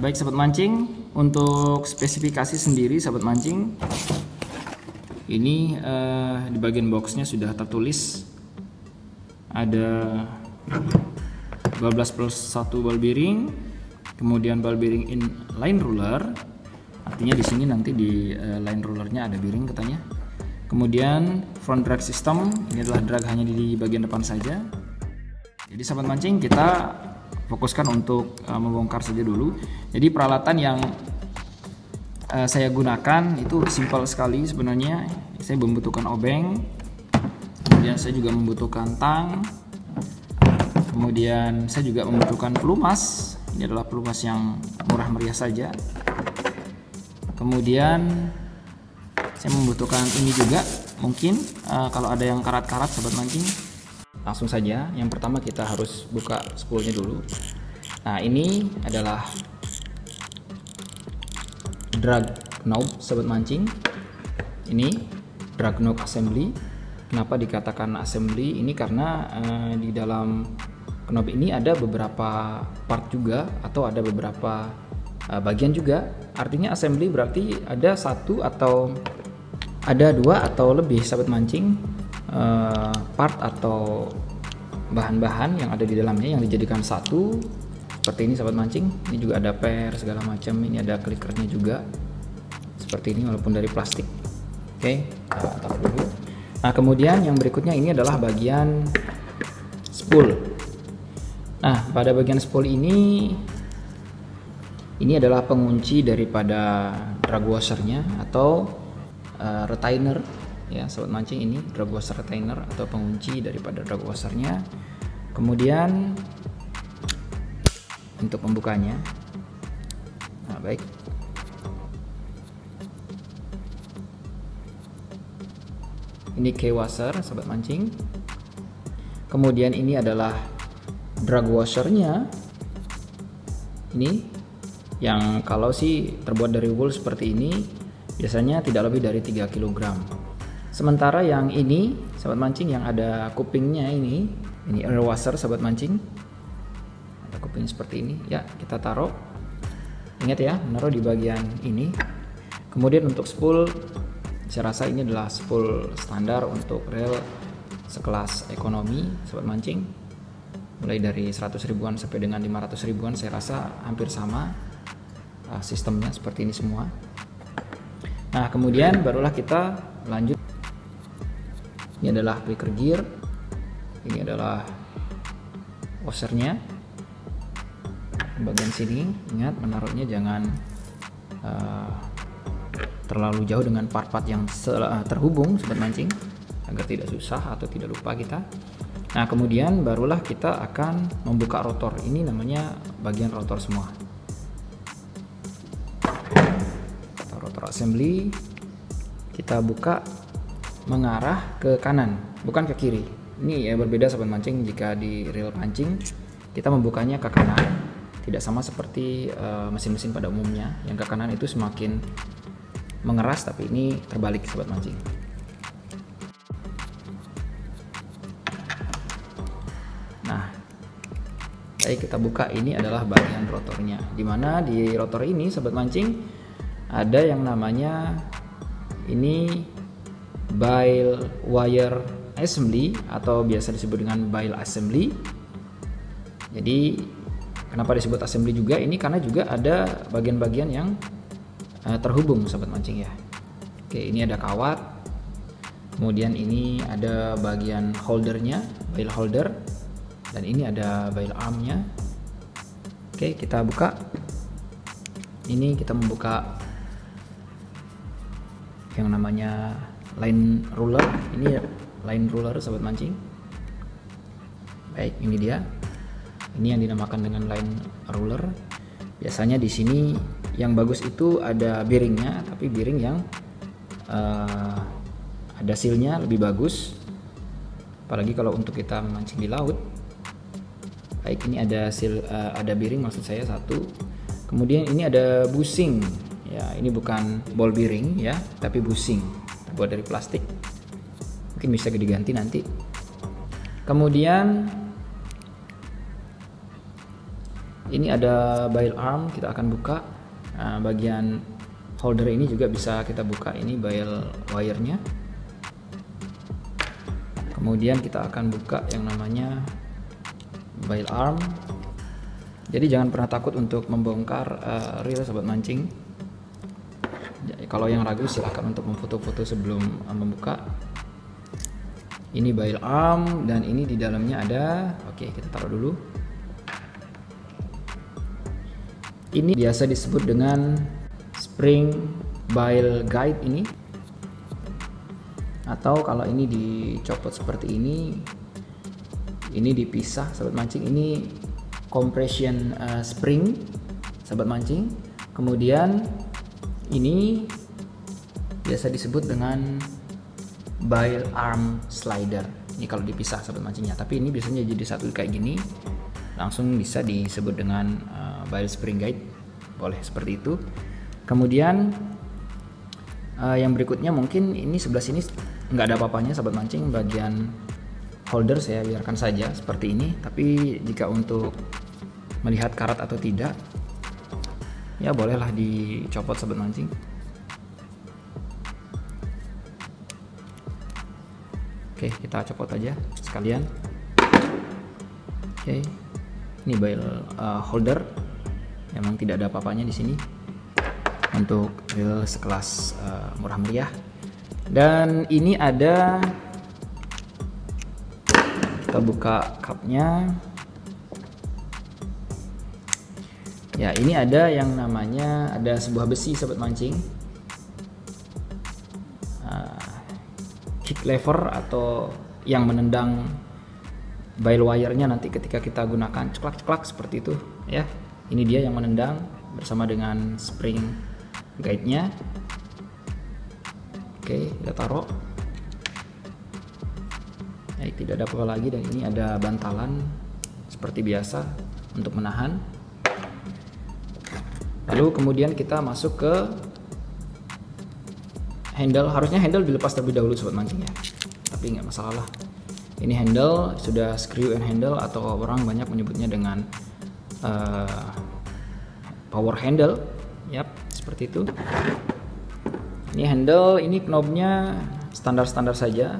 Baik sahabat mancing, untuk spesifikasi sendiri sahabat mancing, ini di bagian boxnya sudah tertulis ada 12+1 ball bearing, kemudian ball bearing in line ruler, artinya di sini nanti di line rulernya ada bearing katanya. Kemudian front drag system, ini adalah drag hanya di bagian depan saja. Jadi sahabat mancing, kita fokuskan untuk membongkar saja dulu. Jadi peralatan yang saya gunakan itu simpel sekali sebenarnya. Saya membutuhkan obeng, kemudian saya juga membutuhkan tang, kemudian saya juga membutuhkan pelumas. Ini adalah pelumas yang murah meriah saja. Kemudian saya membutuhkan ini juga, mungkin kalau ada yang karat-karat sahabat mancing. Langsung saja, yang pertama kita harus buka spoolnya dulu. Nah, ini adalah drag knob sahabat mancing. Ini drag knob assembly. Kenapa dikatakan assembly? Ini karena di dalam knob ini ada beberapa part juga, atau ada beberapa bagian juga. Artinya assembly berarti ada satu atau ada dua atau lebih sahabat mancing part atau bahan-bahan yang ada di dalamnya yang dijadikan satu, seperti ini sahabat mancing. Ini juga ada per segala macam, ini ada klikernya juga seperti ini walaupun dari plastik. Oke, kita taruh dulu. Nah, kemudian yang berikutnya ini adalah bagian spool. Nah, pada bagian spool ini adalah pengunci daripada drag washernya atau retainer ya sahabat mancing. Ini drag washer retainer atau pengunci daripada drag washernya. Kemudian untuk pembukanya, nah baik, ini key washer sahabat mancing. Kemudian ini adalah drag washernya, ini yang kalau sih terbuat dari wool seperti ini biasanya tidak lebih dari 3 kg. Sementara yang ini sahabat mancing yang ada kupingnya ini air washer sahabat mancing. Ada kuping seperti ini ya, kita taruh. Ingat ya, menaruh di bagian ini. Kemudian untuk spool, saya rasa ini adalah spool standar untuk reel sekelas ekonomi sahabat mancing. Mulai dari 100 ribuan sampai dengan 500 ribuan, saya rasa hampir sama sistemnya seperti ini semua. Nah, kemudian barulah kita lanjut. Ini adalah clicker gear. Ini adalah washernya. Bagian sini, ingat menaruhnya jangan terlalu jauh dengan part-part yang terhubung sobat mancing, agar tidak susah atau tidak lupa kita. Nah, kemudian barulah kita akan membuka rotor. Ini namanya bagian rotor semua. Rotor assembly kita buka mengarah ke kanan, bukan ke kiri. Ini ya berbeda sobat mancing. Jika di reel pancing kita membukanya ke kanan, tidak sama seperti mesin-mesin pada umumnya yang ke kanan itu semakin mengeras, tapi ini terbalik sobat mancing. Nah, baik, kita buka. Ini adalah bagian rotornya, dimana di rotor ini sobat mancing ada yang namanya ini bail wire assembly atau biasa disebut dengan bail assembly. Jadi kenapa disebut assembly juga ini, karena juga ada bagian-bagian yang terhubung sobat mancing ya. Oke, ini ada kawat, kemudian ini ada bagian holdernya, bail holder, dan ini ada bail armnya. Oke, kita buka. Ini kita membuka yang namanya line ruler. Ini line ruler sobat mancing. Baik, ini dia. Ini yang dinamakan dengan line ruler. Biasanya di sini yang bagus itu ada bearingnya, tapi bearing yang ada sealnya lebih bagus, apalagi kalau untuk kita memancing di laut. Baik, ini ada seal, ada bearing maksud saya satu. Kemudian ini ada bushing. Ya, ini bukan ball bearing ya, tapi bushing, terbuat dari plastik. Mungkin bisa diganti nanti. Kemudian Ini ada bail arm, kita akan buka. Bagian holder ini juga bisa kita buka, ini bail wire-nya. Kemudian kita akan buka yang namanya bail arm. Jadi jangan pernah takut untuk membongkar reel sobat mancing. Jadi, kalau yang ragu silahkan untuk memfoto-foto sebelum membuka. Ini bail arm dan ini di dalamnya ada, oke kita taruh dulu. Ini biasa disebut dengan spring bail guide ini, atau kalau ini dicopot seperti ini dipisah sobat mancing. Ini compression spring sobat mancing. Kemudian ini biasa disebut dengan bail arm slider. Ini kalau dipisah sobat mancingnya, tapi ini biasanya jadi satu kayak gini, langsung bisa disebut dengan bail spring guide, boleh seperti itu. Kemudian yang berikutnya mungkin ini sebelah sini nggak ada apa-apanya sobat mancing, bagian holder saya biarkan saja seperti ini. Tapi jika untuk melihat karat atau tidak, ya bolehlah dicopot sobat mancing. Oke, kita copot aja sekalian. Oke, ini bail holder, memang tidak ada apa-apanya di sini untuk reel sekelas murah meriah. Dan ini ada, kita buka cupnya. Ya, ini ada yang namanya, ada sebuah besi sobat mancing, kick lever atau yang menendang bail wire-nya nanti ketika kita gunakan ceklak-ceklak seperti itu ya. Ini dia yang menendang bersama dengan spring guide-nya. Oke, kita taruh. Tidak ada apa-apa lagi, dan ini ada bantalan seperti biasa untuk menahan. Lalu kemudian kita masuk ke handle. Harusnya handle dilepas terlebih dahulu sobat mancing ya, tapi nggak masalah. Ini handle sudah screw and handle, atau orang banyak menyebutnya dengan power handle. Yap, seperti itu. Ini handle, ini knobnya standar-standar saja.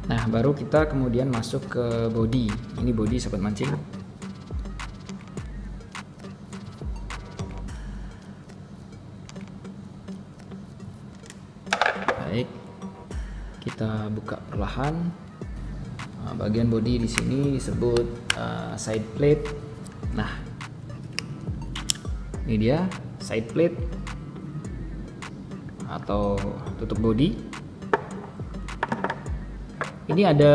Nah, baru kita kemudian masuk ke body. Ini body sobat mancing. Baik, kita buka perlahan. Bagian body di sini disebut side plate. Nah, ini dia side plate atau tutup body. Ini ada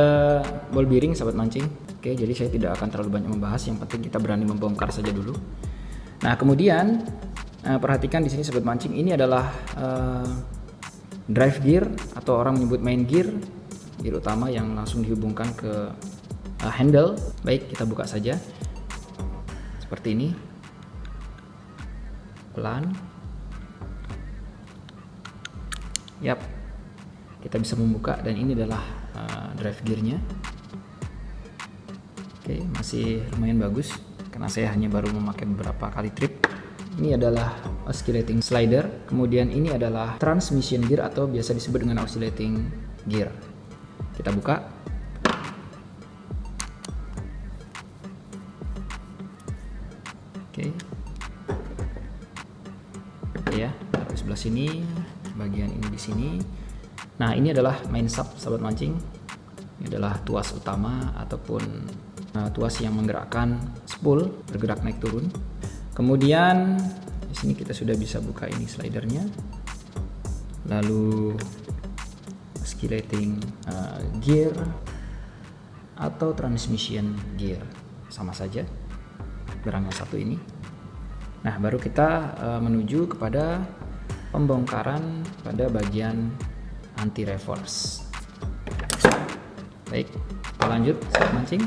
ball bearing sahabat mancing. Oke, jadi saya tidak akan terlalu banyak membahas. Yang penting kita berani membongkar saja dulu. Nah, kemudian perhatikan di sini sahabat mancing. Ini adalah drive gear atau orang menyebut main gear, gear utama yang langsung dihubungkan ke handle. Baik, kita buka saja seperti ini, pelan. Yap, kita bisa membuka, dan ini adalah drive gearnya. Oke, masih lumayan bagus karena saya hanya baru memakai beberapa kali trip. Ini adalah oscillating slider. Kemudian ini adalah transmission gear atau biasa disebut dengan oscillating gear. Kita buka. Oke. Ya, taruh sebelah sini, bagian ini di sini. Nah, ini adalah main sub sahabat mancing. Ini adalah tuas utama ataupun tuas yang menggerakkan spool bergerak naik turun. Kemudian di sini kita sudah bisa buka ini slidernya. Lalu oscillating gear atau transmission gear, sama saja barangnya satu ini. Nah, baru kita menuju kepada pembongkaran pada bagian anti reverse. Baik, kita lanjut sahabat mancing.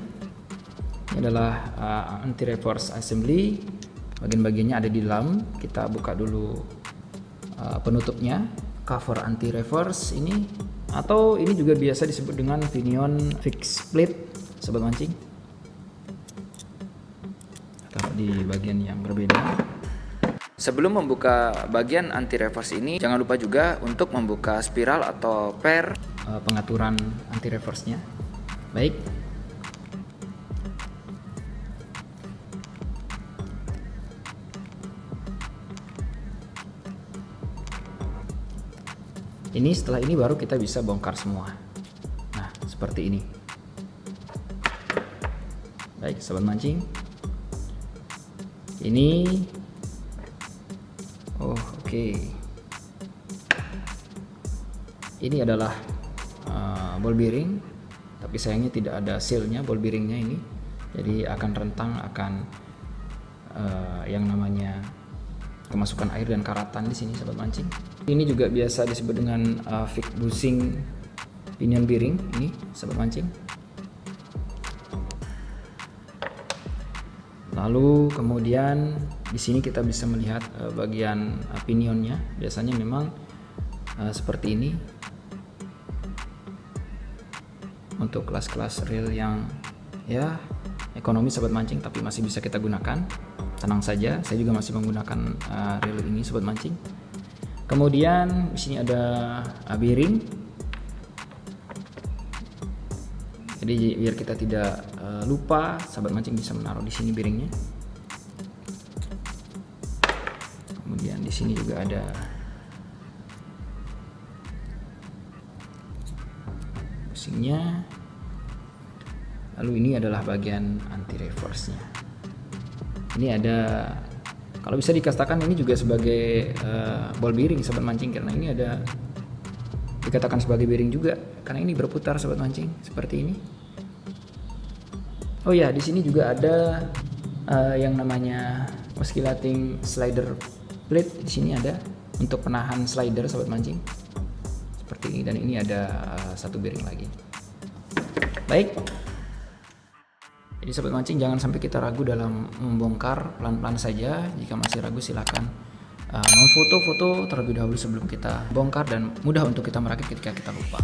Ini adalah anti reverse assembly. Bagian-bagiannya ada di dalam. Kita buka dulu penutupnya, cover anti reverse ini, atau ini juga biasa disebut dengan pinion fixed plate sahabat mancing. di bagian yang berbeda. Sebelum membuka bagian anti reverse ini, jangan lupa juga untuk membuka spiral atau pair pengaturan anti reverse-nya. Baik. Ini setelah ini baru kita bisa bongkar semua. Nah, seperti ini. Baik, sobat mancing. Ini oke. Ini adalah ball bearing, tapi sayangnya tidak ada sealnya ball bearingnya ini. Jadi akan rentang, akan yang namanya kemasukan air dan karatan di sini, sobat mancing. Ini juga biasa disebut dengan fixed bushing pinion bearing ini, sobat mancing. Lalu kemudian di sini kita bisa melihat bagian pinionnya. Biasanya memang seperti ini untuk kelas-kelas reel yang ya ekonomi, sobat mancing, tapi masih bisa kita gunakan. Tenang saja, saya juga masih menggunakan reel ini, sobat mancing. Kemudian di sini ada bearing. Jadi biar kita tidak lupa, sahabat mancing bisa menaruh di sini bearingnya. Kemudian di sini juga ada bushingnya. Lalu ini adalah bagian anti reverse-nya. Ini ada, kalau bisa dikatakan ini juga sebagai ball bearing, sobat mancing, karena ini ada dikatakan sebagai bearing juga karena ini berputar, sobat mancing, seperti ini. Oh ya, di sini juga ada yang namanya oscillating slider plate. Di sini ada untuk penahan slider, sobat mancing, seperti ini. Dan ini ada satu bearing lagi. Baik. Jadi sobat mancing, jangan sampai kita ragu dalam membongkar, pelan-pelan saja. Jika masih ragu silakan memfoto-foto terlebih dahulu sebelum kita bongkar, dan mudah untuk kita merakit ketika kita lupa.